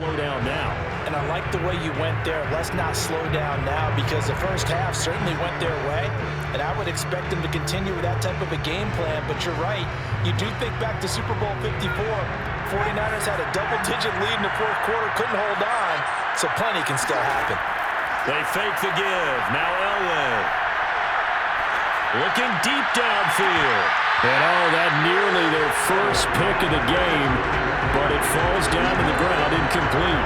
Slow down now. And I like the way you went there. Let's not slow down now, because the first half certainly went their way, and I would expect them to continue with that type of a game plan. But you're right. You do think back to Super Bowl 54. 49ers had a double-digit lead in the fourth quarter, couldn't hold on, so plenty can still happen. They fake the give. Now Elway. Looking deep downfield. And that nearly their first pick of the game, but it falls down to the ground incomplete.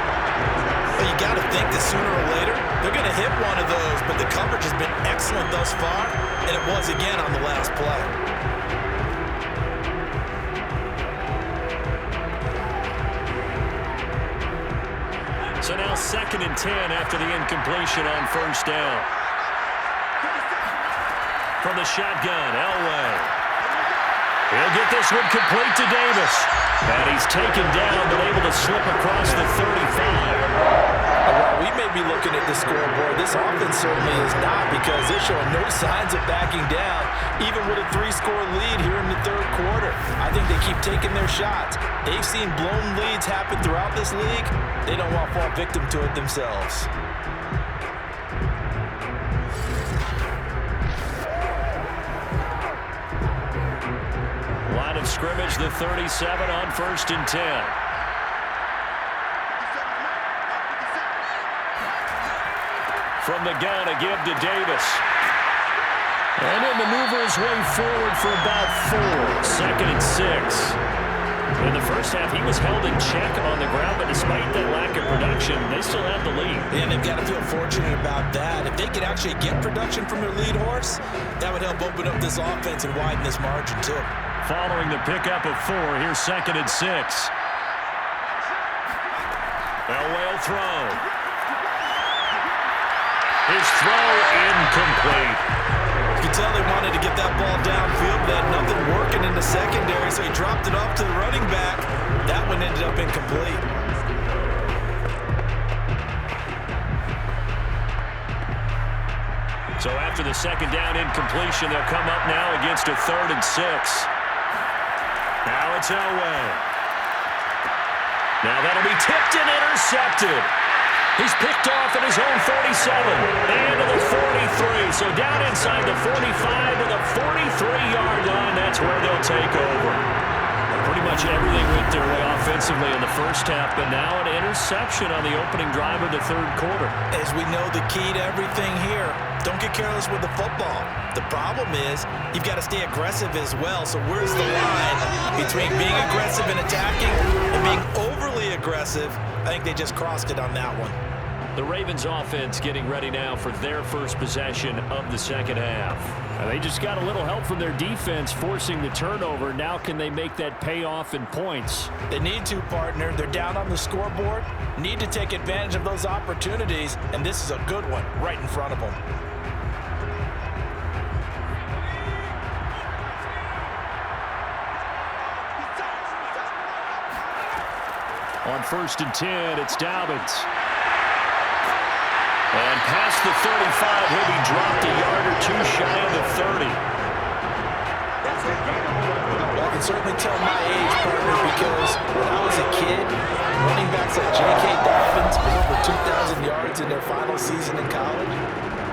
Well, you got to think that sooner or later they're going to hit one of those, but the coverage has been excellent thus far, and it was again on the last play. So now 2nd and 10 after the incompletion on first down. From the shotgun, Elway. He'll get this one complete to Davis. And he's taken down, but able to slip across the 35. Well, we may be looking at the scoreboard. This offense certainly is not, because they're showing no signs of backing down, even with a 3-score lead here in the third quarter. I think they keep taking their shots. They've seen blown leads happen throughout this league. They don't want to fall victim to it themselves. Line of scrimmage, the 37 on 1st and 10. From the gun, a give to Davis. And he'll maneuver his way forward for about 4. 2nd and 6. In the first half, he was held in check on the ground, but despite that lack of production, they still have the lead. And they've got to feel fortunate about that. If they could actually get production from their lead horse, that would help open up this offense and widen this margin too. Following the pickup of 4, here's 2nd and 6. Elway will throw. His throw incomplete. You can tell they wanted to get that ball downfield. They had nothing working in the secondary, so he dropped it off to the running back. That one ended up incomplete. So after the 2nd down incompletion, they'll come up now against a 3rd and 6. Now it's Elway. Now that'll be tipped and intercepted. He's picked off at his own 47 and to the 43. So down inside the 45 to the 43-yard line. That's where they'll take over. Pretty much everything went their way offensively in the first half, but now an interception on the opening drive of the third quarter. As we know, the key to everything here, don't get careless with the football. The problem is you've got to stay aggressive as well. So where's the line between being aggressive and attacking and being overly aggressive? I think they just crossed it on that one. The Ravens offense getting ready now for their first possession of the second half. They just got a little help from their defense forcing the turnover. Now can they make that pay off in points? They need to, partner. They're down on the scoreboard. Need to take advantage of those opportunities, and this is a good one right in front of them. On 1st and 10, it's Dobbins. And past the 35, he'll be dropped a yard or 2 shy of the 30. Well, I can certainly tell my age, partner, because when I was a kid, running backs like J.K. Dobbins with over 2,000 yards in their final season in college,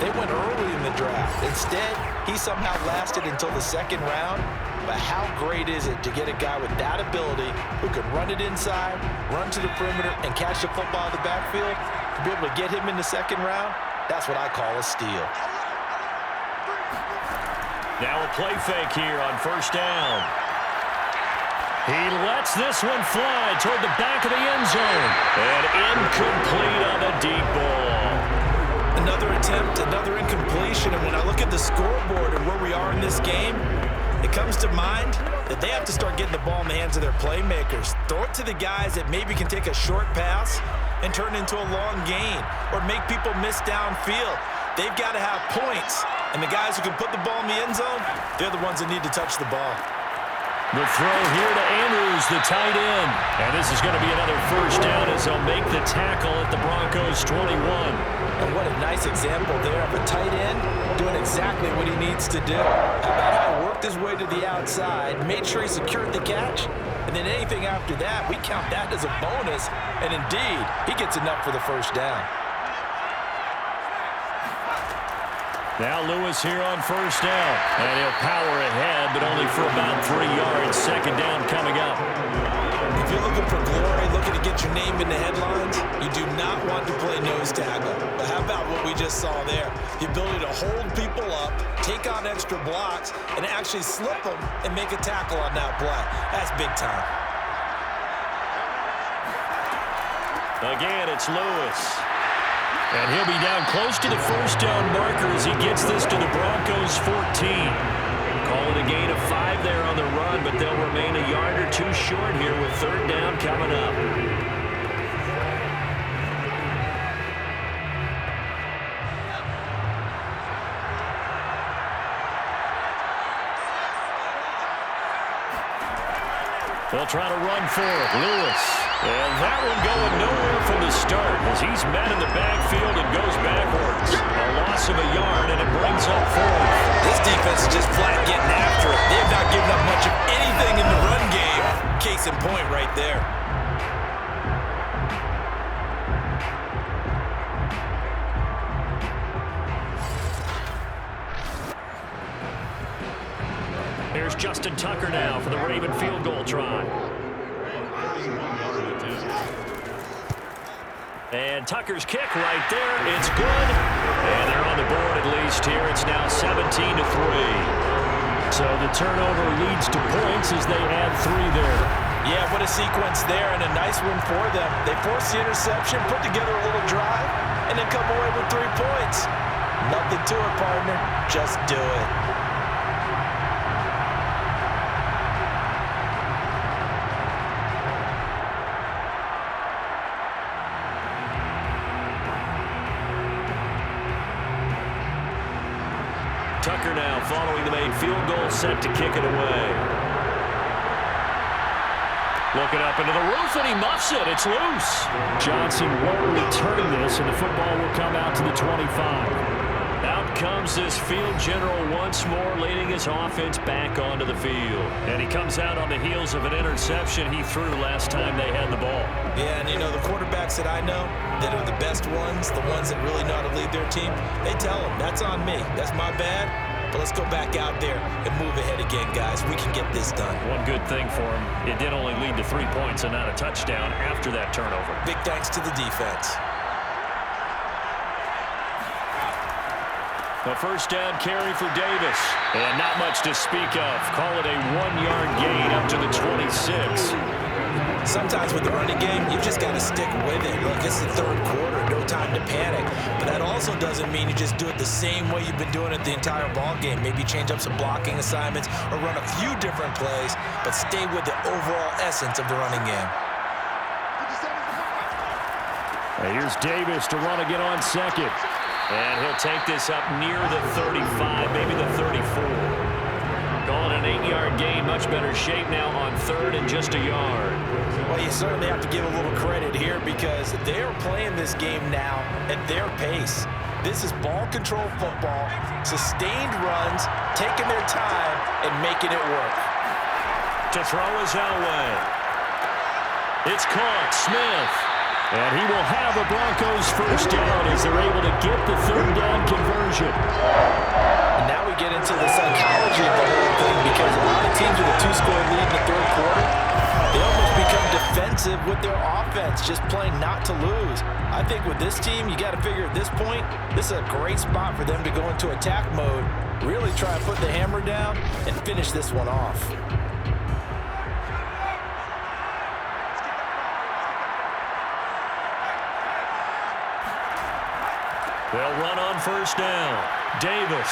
they went early in the draft. Instead, he somehow lasted until the 2nd round. But how great is it to get a guy with that ability who can run it inside, run to the perimeter, and catch the football in the backfield? To be able to get him in the 2nd round, that's what I call a steal. Now a play fake here on 1st down. He lets this one fly toward the back of the end zone. And incomplete on the deep ball. Another attempt, another incompletion. And when I look at the scoreboard and where we are in this game, it comes to mind that they have to start getting the ball in the hands of their playmakers. Throw it to the guys that maybe can take a short pass and turn it into a long gain or make people miss downfield. They've got to have points. And the guys who can put the ball in the end zone, they're the ones that need to touch the ball. The throw here to Andrews, the tight end. And this is going to be another 1st down as they'll make the tackle at the Broncos 21. And what a nice example there of a tight end doing exactly what he needs to do. How about how he worked worked his way to the outside, made sure he secured the catch, and then anything after that, we count that as a bonus, and indeed, he gets enough for the first down. Now Lewis here on first down, and he'll power ahead, but only for about 3 yards. Second down coming up. If you're looking for glory, looking to get your name in the headlines, you do not want to play nose tackle. But how about what we just saw there? The ability to hold people up, take on extra blocks, and actually slip them and make a tackle on that play. That's big time. Again, it's Lewis. And he'll be down close to the first down marker as he gets this to the Broncos 14. Call it a gain of 5 there on the run, but they'll remain a yard or two short here with third down coming up. They'll try to run for it. Lewis. And that one going nowhere from the start as he's met in the backfield and goes backwards. A loss of a yard, and it brings up 4th. This defense is just flat getting after it. They have not given up much of anything in the run game. Case in point right there. Here's Justin Tucker now for the Raven field goal try. And Tucker's kick right there. It's good. And they're on the board at least here. It's now 17-3. So the turnover leads to points as they add 3 there. Yeah, what a sequence there, and a nice one for them. They force the interception, put together a little drive, and then come away with 3 points. Nothing to it, partner. Just do it. Tucker now following the made field goal, set to kick it away. Looking up into the roof, and he muffs it. It's loose. Johnson won't return this, and the football will come out to the 25. Out comes this field general once more, leading his offense back onto the field. And he comes out on the heels of an interception he threw last time they had the ball. Yeah, and you know, the quarterbacks that I know that are the best ones, the ones that really know how to lead their team, they tell them, that's on me. That's my bad. But let's go back out there and move ahead again, guys. We can get this done. One good thing for him, it did only lead to 3 points and not a touchdown after that turnover. Big thanks to the defense. A first down carry for Davis. And not much to speak of. Call it a 1-yard gain up to the 26. Sometimes with the running game, you've just got to stick with it. Look, it's the third quarter, no time to panic. But that also doesn't mean you just do it the same way you've been doing it the entire ball game. Maybe change up some blocking assignments or run a few different plays, but stay with the overall essence of the running game. And here's Davis to run again on second. And he'll take this up near the 35, maybe the 34. Call it an 8-yard gain, much better shape now on third and just a yard. Well, you certainly have to give a little credit here because they're playing this game now at their pace. This is ball control football, sustained runs, taking their time, and making it work. To throw is Elway. It's caught. Smith. And he will have a Broncos first down as they're able to get the third down conversion. And now we get into the psychology of the whole thing because a lot of teams with a 2-score lead in the third quarter, they almost become defensive with their offense, just playing not to lose. I think with this team, you got to figure at this point, this is a great spot for them to go into attack mode, really try to put the hammer down and finish this one off. They'll run on first down. Davis.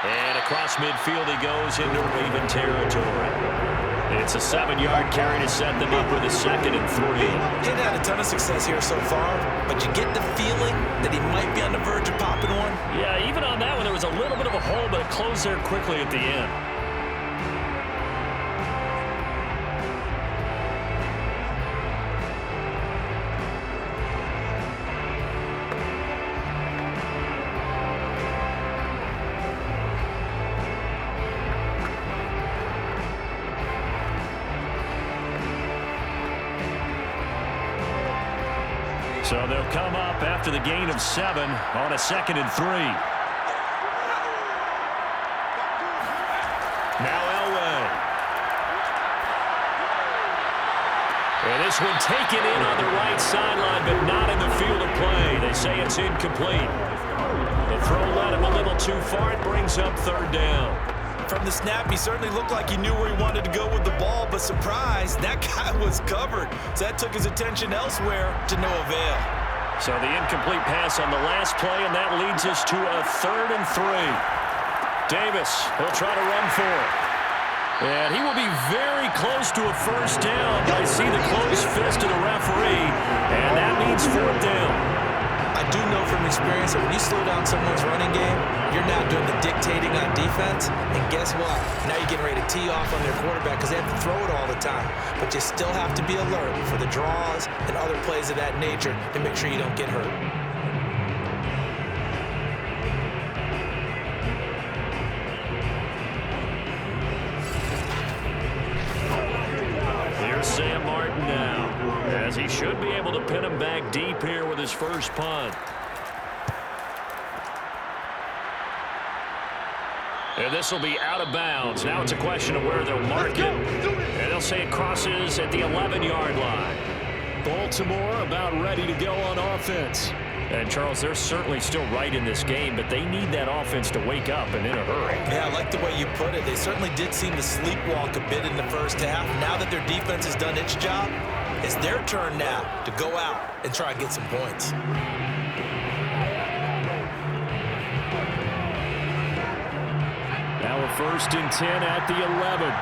And across midfield he goes into Raven territory. It's a 7-yard carry to set them up with a 2nd and 3. Didn't have a ton of success here so far, but you get the feeling that he might be on the verge of popping one. Yeah, even on that one there was a little bit of a hole, but it closed there quickly at the end. So they'll come up after the gain of 7 on a 2nd and 3. Now Elway. And this one taken in on the right sideline, but not in the field of play. They say it's incomplete. The throw led him a little too far. It brings up 3rd down. From the snap, he certainly looked like he knew where he wanted to go with the ball, but surprise, that guy was covered. So that took his attention elsewhere to no avail. So the incomplete pass on the last play, and that leads us to a 3rd and 3. Davis will try to run for it. And he will be very close to a 1st down. I see the closed fist of the referee, and that means 4th down. I do know from experience that when you slow down someone's running game, you're now doing the dictating on defense. And guess what? Now you're getting ready to tee off on their quarterback because they have to throw it all the time. But you still have to be alert for the draws and other plays of that nature to make sure you don't get hurt. Here's Sam Martin now, as he should be able to pin him back deep here with his first punt. And this will be out of bounds. Now it's a question of where they'll mark it. And they'll say it crosses at the 11-yard line. Baltimore about ready to go on offense. And, Charles, they're certainly still right in this game, but they need that offense to wake up and in a hurry. Yeah, I like the way you put it. They certainly did seem to sleepwalk a bit in the first half. Now that their defense has done its job, it's their turn now to go out and try and get some points. Now a 1st and 10 at the 11.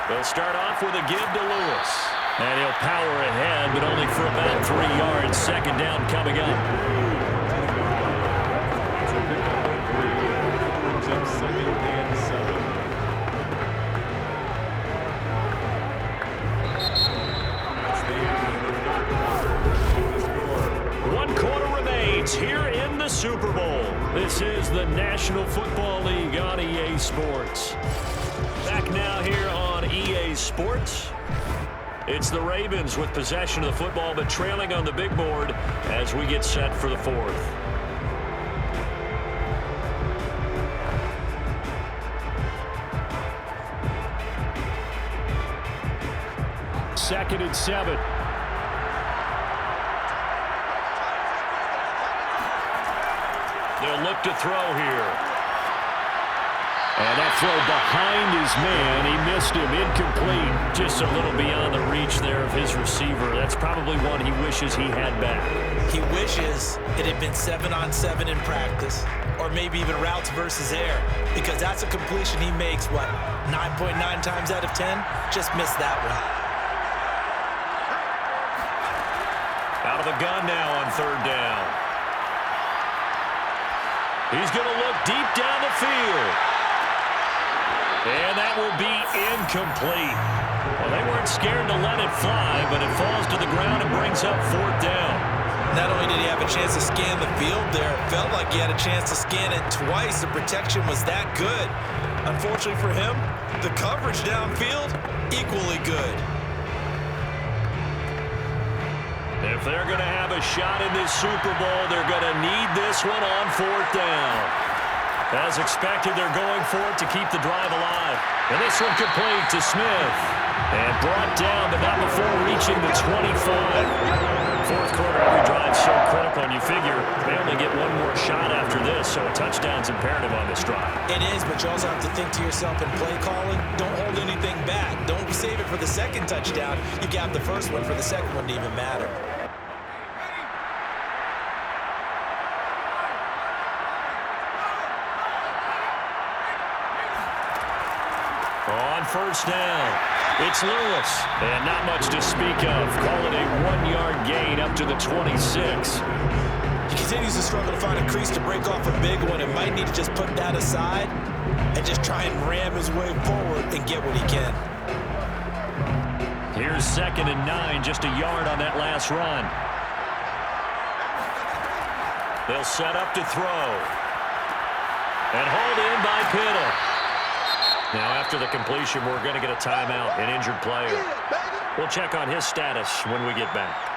They'll start off with a give to Lewis. And he'll power ahead, but only for about 3 yards. 2nd down coming up. One quarter remains here in the Super Bowl. This is the National Football League on EA Sports. Back now here on EA Sports. It's the Ravens with possession of the football, but trailing on the big board as we get set for the 4th. Second and 7. They'll look to throw here. And that throw behind his man, he missed him, incomplete. Just a little beyond the reach there of his receiver. That's probably one he wishes he had back. He wishes it had been 7-on-7 in practice, or maybe even routes versus air, because that's a completion he makes, 9.9 times out of 10? Just missed that one. Out of the gun now on 3rd down. He's going to look deep down the field. And that will be incomplete. Well, they weren't scared to let it fly, but it falls to the ground and brings up 4th down. Not only did he have a chance to scan the field there, it felt like he had a chance to scan it twice. The protection was that good. Unfortunately for him, the coverage downfield, equally good. If they're going to have a shot in this Super Bowl, they're going to need this one on 4th down. As expected, they're going for it to keep the drive alive. And this one complete to Smith. And brought down, but not before reaching the 25. 4th quarter, every drive so critical, and you figure they only get one more shot after this, so a touchdown's imperative on this drive. It is, but you also have to think to yourself in play calling, don't hold anything back. Don't save it for the 2nd touchdown. You got the 1st one for the 2nd one to even matter. On 1st down, it's Lewis. And not much to speak of. Call it a 1-yard gain up to the 26. He continues to struggle to find a crease to break off a big one and might need to just put that aside and just try and ram his way forward and get what he can. Here's 2nd and 9, just a yard on that last run. They'll set up to throw. And hauled in by Kittle. Now, after the completion, we're going to get a timeout, an injured player. We'll check on his status when we get back.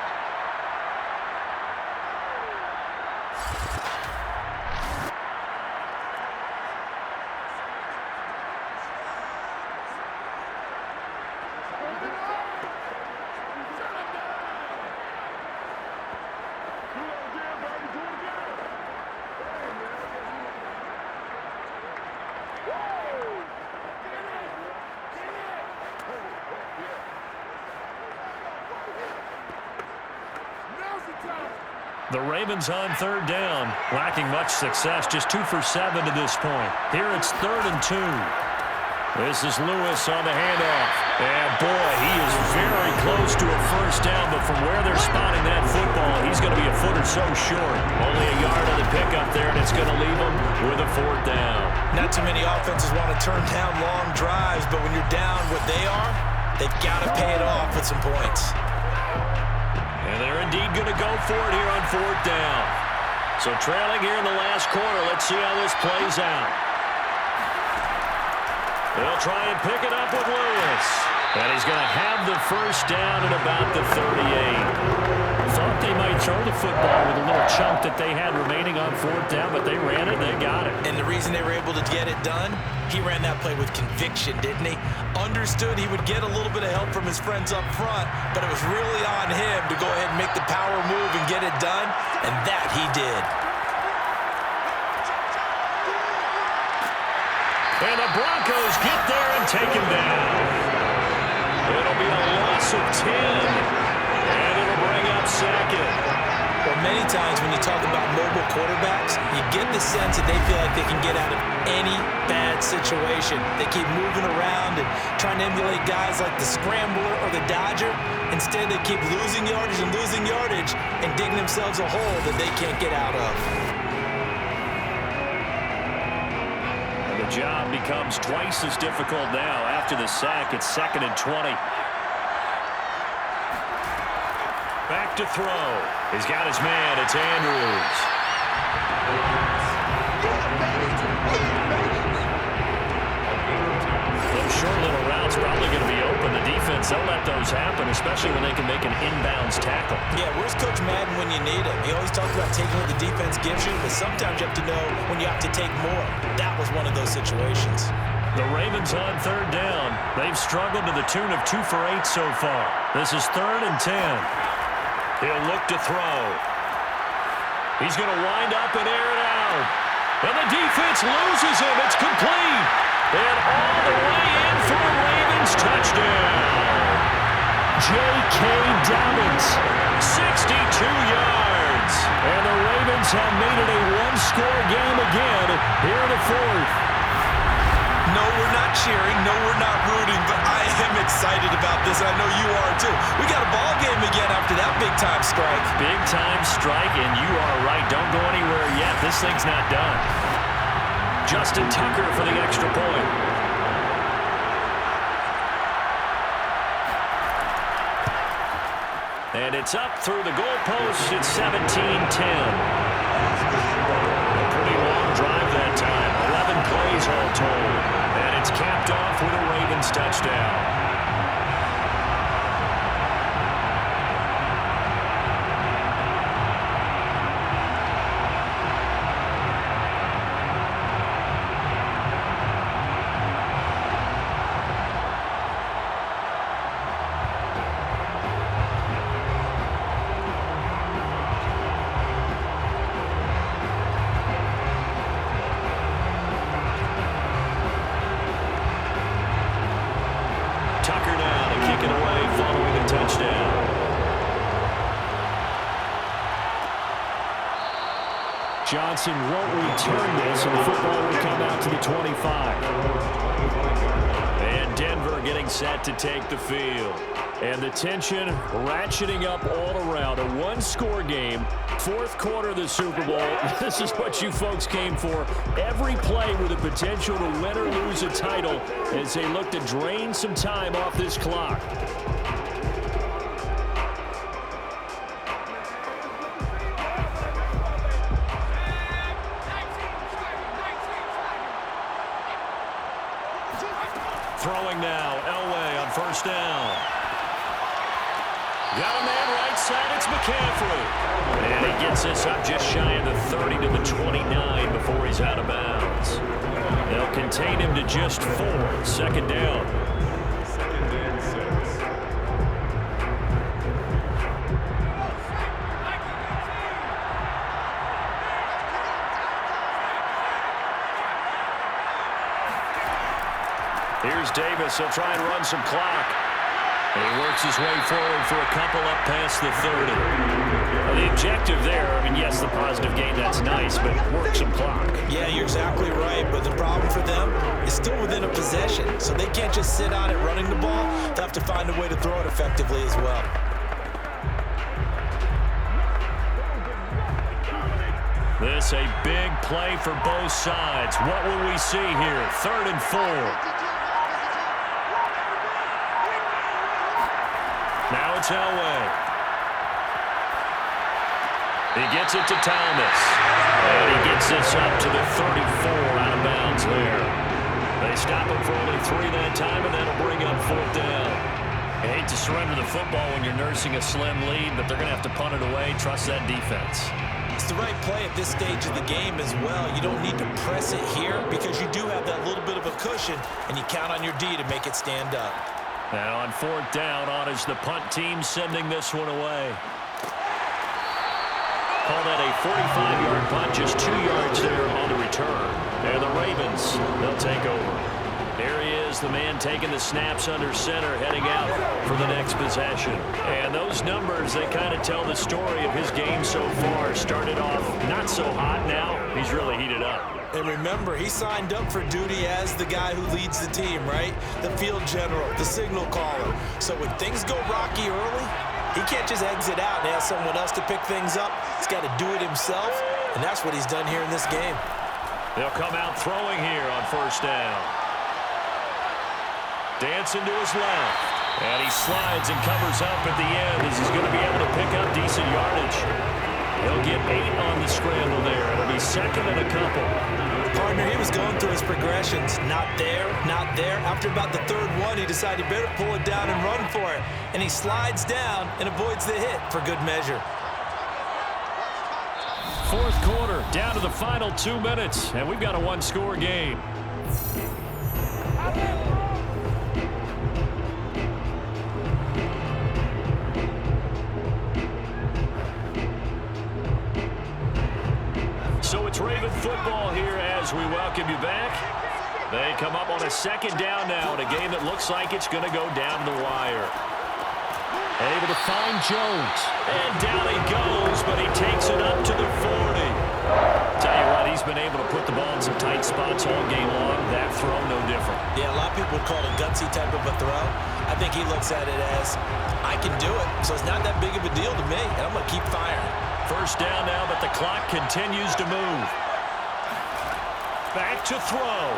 The Ravens on third down, lacking much success, just 2 for 7 to this point. Here it's 3rd and 2. This is Lewis on the handoff. And boy, he is very close to a first down, but from where they're spotting that football, he's going to be a foot or so short. Only a yard on the pickup there, and it's going to leave him with a 4th down. Not too many offenses want to turn down long drives, but when you're down what they are, they've got to pay it off with some points. And they're indeed going to go for it here on 4th down. So trailing here in the last quarter, let's see how this plays out. They'll try and pick it up with Lewis. And he's going to have the first down at about the 38. Thought they might throw the football with a little chunk that they had remaining on 4th down, but they ran it, they got it. And the reason they were able to get it done, he ran that play with conviction, didn't he? Understood he would get a little bit of help from his friends up front, but it was really on him to go ahead and make the power move and get it done, and that he did. And the Broncos get there and take him down. It'll be a loss of 10, and it'll bring up 2nd. Well, many times when you talk about mobile quarterbacks, you get the sense that they feel like they can get out of any bad situation. They keep moving around and trying to emulate guys like the Scrambler or the Dodger. Instead, they keep losing yardage and digging themselves a hole that they can't get out of. And the job becomes twice as difficult now. After the sack, it's 2nd and 20. Back to throw. He's got his man. It's Andrews. Those short little routes probably going to be open. The defense, they'll let those happen, especially when they can make an inbounds tackle. Yeah, where's Coach Madden when you need him? He always talks about taking what the defense gives you, but sometimes you have to know when you have to take more. That was one of those situations. The Ravens on 3rd down. They've struggled to the tune of 2 for 8 so far. This is 3rd and 10. He'll look to throw. He's going to wind up and air it out. And the defense loses him. It's complete. And all the way in for a Ravens touchdown. J.K. Dobbins, 62 yards. And the Ravens have made it a one-score game again here in the 4th. No, we're not cheering. No, we're not rooting, but I am excited about this. I know you are too. We got a ball game again after that big-time strike. Big-time strike, and you are right. Don't go anywhere yet. This thing's not done. Justin Tucker for the extra point. And it's up through the goalposts. It's 17-10. A pretty long drive that time. 11 plays all told. And it's capped off with a Ravens touchdown. Johnson won't return this, and the football will come out to the 25. And Denver getting set to take the field. And the tension ratcheting up all around. A one-score game, 4th quarter of the Super Bowl. This is what you folks came for. Every play with the potential to win or lose a title as they look to drain some time off this clock. throwing now. Elway on first down. Got a man right side. It's McCaffrey. And he gets this up just shy of the 30 to the 29 before he's out of bounds. They'll contain him to just 4. Second down. Here's Davis. He'll try and run some clock. And he works his way forward for a couple up past the 30. Well, the objective there, I mean, yes, the positive gain, that's nice, but work some clock. Yeah, you're exactly right, but the problem for them is still within a possession, so they can't just sit on it running the ball. They'll have to find a way to throw it effectively as well. This a big play for both sides. What will we see here? 3rd and 4. Now it's Elway. He gets it to Thomas. And he gets this up to the 34 out of bounds there. They stop him for only 3 that time, and that'll bring up 4th down. I hate to surrender the football when you're nursing a slim lead, but they're going to have to punt it away. Trust that defense. It's the right play at this stage of the game as well. You don't need to press it here because you do have that little bit of a cushion, and you count on your D to make it stand up. Now on 4th down, on is the punt team sending this one away. Call that a 45-yard punt, just 2 yards there on the return. And the Ravens, they'll take over. There he is, the man taking the snaps under center, heading out for the next possession. And those numbers, they kind of tell the story of his game so far. Started off not so hot, now he's really heated up. And remember, he signed up for duty as the guy who leads the team, right? The field general, the signal caller. So when things go rocky early, he can't just exit out and ask someone else to pick things up. He's got to do it himself, and that's what he's done here in this game. They'll come out throwing here on 1st down. Dancing to his left. And he slides and covers up at the end as he's going to be able to pick up decent yardage. He'll get 8 on the scramble there. It'll be 2nd and a couple. Partner, he was going through his progressions. Not there, not there. After about the 3rd one, he decided he better pull it down and run for it. And he slides down and avoids the hit for good measure. 4th quarter, down to the final 2 minutes. And we've got a 1-score game. So it's Raven football here as we welcome you back. They come up on a 2nd down now in a game that looks like it's going to go down the wire. Able to find Jones. And down he goes, but he takes it up to the 40. Tell you what, he's been able to put the ball in some tight spots all game long. That throw, no different. Yeah, a lot of people would call it a gutsy type of a throw. I think he looks at it as, I can do it, so it's not that big of a deal to me, and I'm going to keep firing. 1st down now, but the clock continues to move. Back to throw.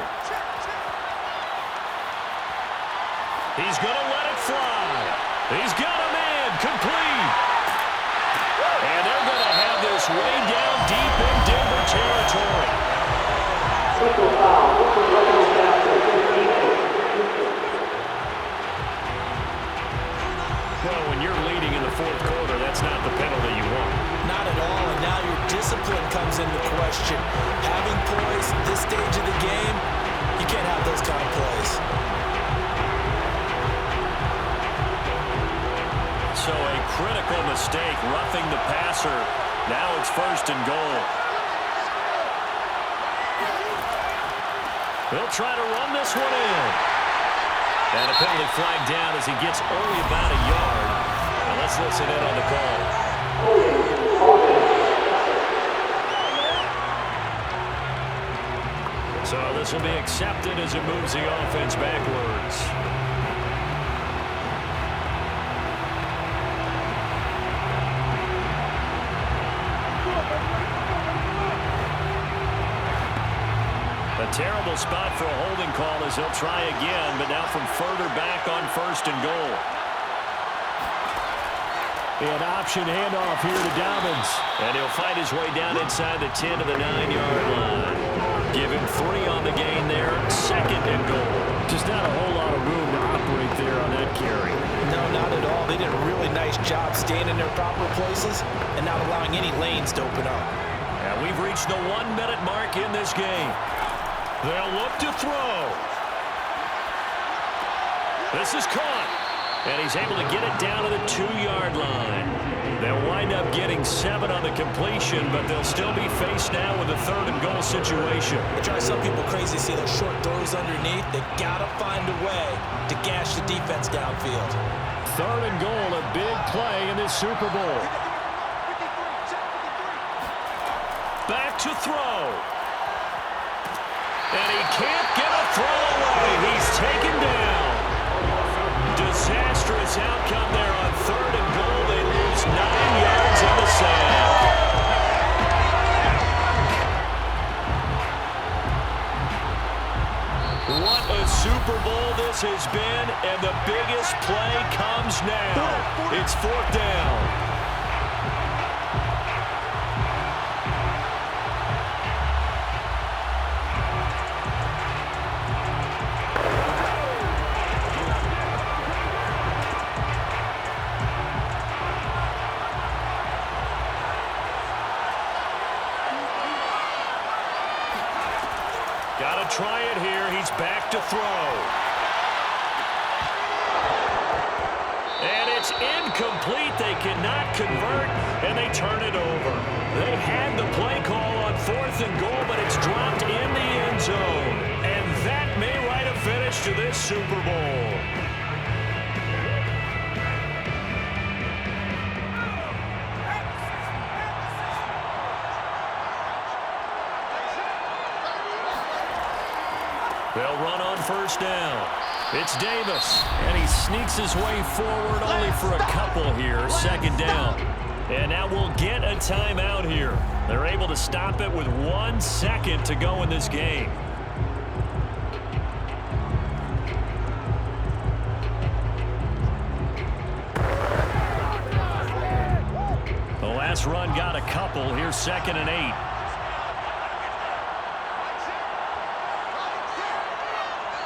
He's going to let it fly. He's got a man complete. And they're going to have this way down deep in Denver territory. Well, when you're leading in the 4th quarter, that's not the penalty you want. Not at all, and now your discipline comes into question. Having poise at this stage of the game, you can't have those kind of plays. So a critical mistake, roughing the passer. Now it's 1st and goal. He'll try to run this one in. And a penalty flag down as he gets only about a yard. Now let's listen in on the call. So this will be accepted as it moves the offense backwards. A terrible spot for a holding call as he'll try again, but now from further back on 1st and goal. An option handoff here to Dobbins. And he'll fight his way down inside the 10 to the 9-yard line. Give him 3 on the gain there. 2nd and goal. Just not a whole lot of room to operate there on that carry. No, not at all. They did a really nice job staying in their proper places and not allowing any lanes to open up. And we've reached the 1-minute mark in this game. They'll look to throw. This is caught. And he's able to get it down to the 2-yard line. They'll wind up getting 7 on the completion, but they'll still be faced now with a 3rd and goal situation. It drives some people crazy to see those short throws underneath. They got to find a way to gash the defense downfield. 3rd and goal, a big play in this Super Bowl. Back to throw. And he can't get a throw away. He's taken down. Disastrous outcome there on 3rd and goal. They lose 9 yards in the sand. What a Super Bowl this has been, and the biggest play comes now. It's 4th down. Got to try it here. He's back to throw. And it's incomplete. They cannot convert, and they turn it over. They had the play call on 4th and goal, but it's dropped in the end zone. And that may write a finish to this Super Bowl. They'll run on 1st down. It's Davis, and he sneaks his way forward only for a couple here. 2nd down. And now we'll get a timeout here. They're able to stop it with 1 second to go in this game. The last run got a couple. Here's 2nd and 8.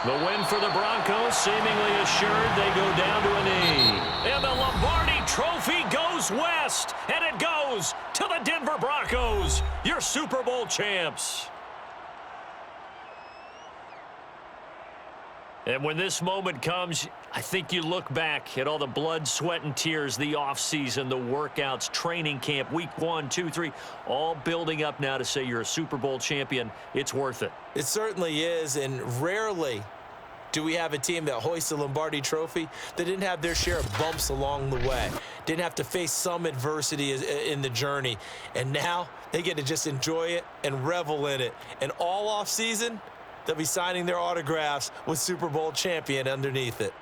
The win for the Broncos, seemingly assured. They go down to a knee. And the Lombardi Trophy goes west. And it goes to the Denver Broncos, your Super Bowl champs. And when this moment comes, I think you look back at all the blood, sweat, and tears, the offseason, the workouts, training camp, week 1, 2, 3, all building up now to say you're a Super Bowl champion. It's worth it. It certainly is, and rarely do we have a team that hoists the Lombardi Trophy that didn't have their share of bumps along the way, didn't have to face some adversity in the journey, and now they get to just enjoy it and revel in it. And all offseason, they'll be signing their autographs with Super Bowl champion underneath it.